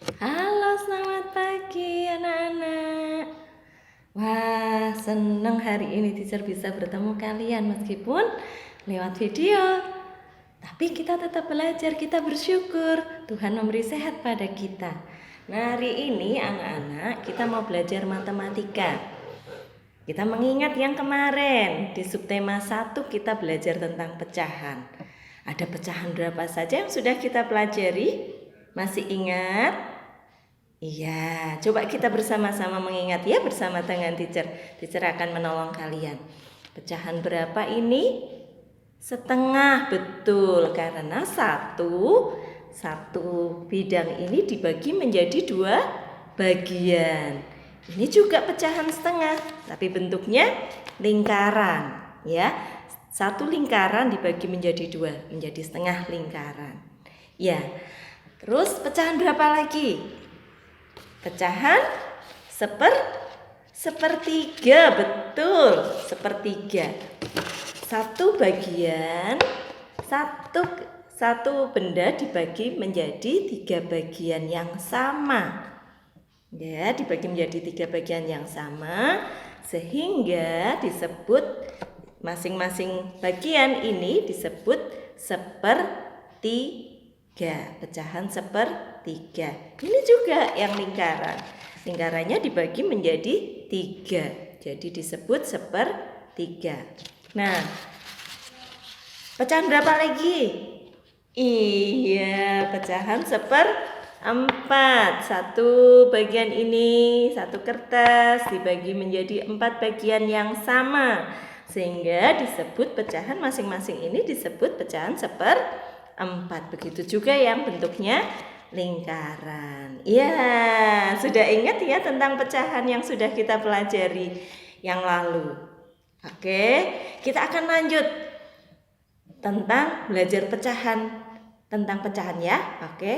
Halo, selamat pagi anak-anak. Wah, seneng hari ini teacher bisa bertemu kalian meskipun lewat video. Tapi kita tetap belajar, kita bersyukur Tuhan memberi sehat pada kita. Nah, hari ini anak-anak kita mau belajar matematika. Kita mengingat yang kemarin di subtema 1 kita belajar tentang pecahan. Ada pecahan berapa saja yang sudah kita pelajari? Masih ingat? Iya, coba kita bersama-sama mengingat ya bersama dengan teacher. Teacher akan menolong kalian. Pecahan berapa ini? Setengah, betul. Karena satu bidang ini dibagi menjadi 2 bagian. Ini juga pecahan setengah, tapi bentuknya lingkaran, ya. Satu lingkaran dibagi menjadi 2, menjadi setengah lingkaran. Ya. Terus pecahan berapa lagi? Pecahan sepertiga, betul, sepertiga. Satu bagian, satu benda dibagi menjadi 3 bagian yang sama. Ya, dibagi menjadi 3 bagian yang sama sehingga disebut masing-masing bagian ini disebut sepertiga. Pecahan sepertiga. Ini juga yang lingkaran. Lingkarannya dibagi menjadi 3. Jadi disebut sepertiga. Nah, pecahan berapa lagi? Iya, pecahan seperempat. Satu bagian ini, satu kertas dibagi menjadi 4 bagian yang sama. Sehingga disebut pecahan masing-masing ini disebut pecahan seperempat. Begitu juga yang bentuknya lingkaran. Ya, sudah ingat ya tentang pecahan yang sudah kita pelajari yang lalu. Oke, kita akan lanjut tentang belajar tentang pecahan ya. Oke.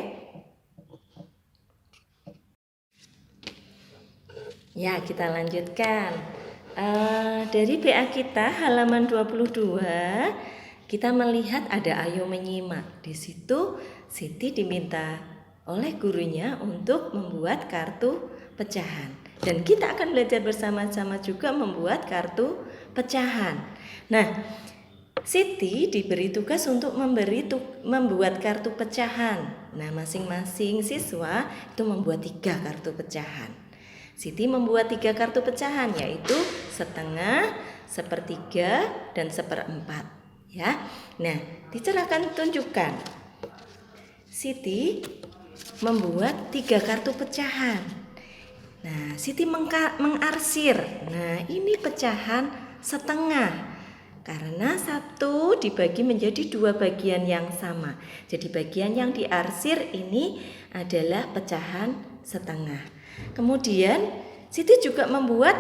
Ya, kita lanjutkan. Dari PA kita halaman 22 kita melihat ada ayo menyimak. Di situ Siti diminta oleh gurunya untuk membuat kartu pecahan. Dan kita akan belajar bersama-sama juga membuat kartu pecahan. Nah, Siti diberi tugas untuk membuat kartu pecahan. Nah, masing-masing siswa itu membuat 3 kartu pecahan. Siti membuat 3 kartu pecahan, yaitu setengah, sepertiga, dan seperempat. Ya, nah, teacher akan tunjukkan. Siti membuat 3 kartu pecahan. Nah, Siti mengarsir. Nah, ini pecahan setengah. Karena 1 dibagi menjadi 2 bagian yang sama. Jadi bagian yang diarsir ini adalah pecahan setengah. Kemudian Siti juga membuat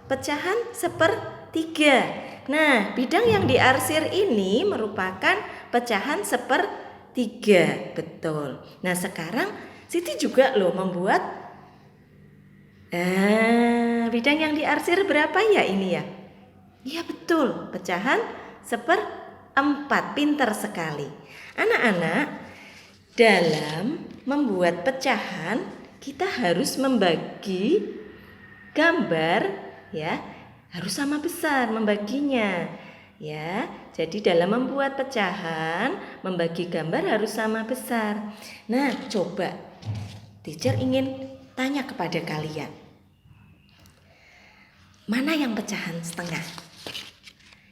pecahan sepertiga. Nah, bidang yang diarsir ini merupakan pecahan sepertiga, betul. Nah, sekarang Siti juga membuat bidang yang diarsir berapa ya ini ya? Iya betul, pecahan seperempat, pintar sekali. Anak-anak, dalam membuat pecahan kita harus membagi gambar ya. Harus sama besar membaginya ya. Jadi dalam membuat pecahan, membagi gambar harus sama besar. Nah, coba teacher ingin tanya kepada kalian. Mana yang pecahan setengah?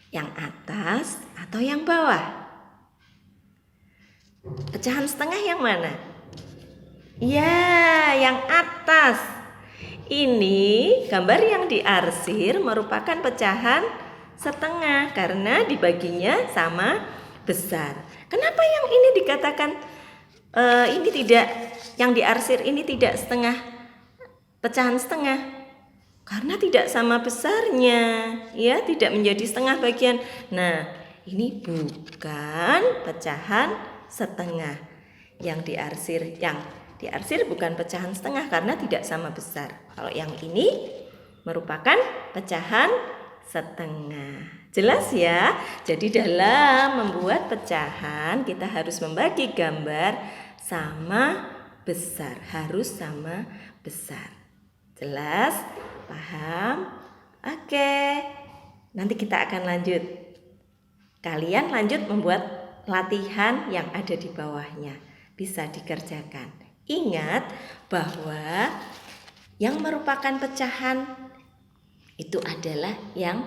Yang atas atau yang bawah? Pecahan setengah yang mana? Ya, yang atas. Ini gambar yang diarsir merupakan pecahan setengah karena dibaginya sama besar. Kenapa yang ini dikatakan ini tidak, yang diarsir ini tidak setengah, pecahan setengah? Karena tidak sama besarnya, ya, tidak menjadi setengah bagian. Nah, ini bukan pecahan setengah. Yang diarsir bukan pecahan setengah karena tidak sama besar. Kalau yang ini merupakan pecahan setengah. Jelas ya? Jadi dalam membuat pecahan kita harus membagi gambar sama besar, harus sama besar. Jelas? Paham? Oke. Nanti kita akan lanjut. Kalian lanjut membuat latihan yang ada di bawahnya. Bisa dikerjakan. Ingat bahwa yang merupakan pecahan itu adalah yang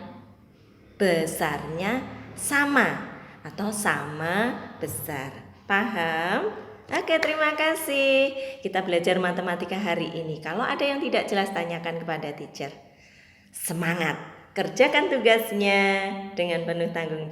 besarnya sama atau sama besar. Paham? Oke, terima kasih. Kita belajar matematika hari ini. Kalau ada yang tidak jelas, tanyakan kepada teacher. Semangat, kerjakan tugasnya dengan penuh tanggung jawab.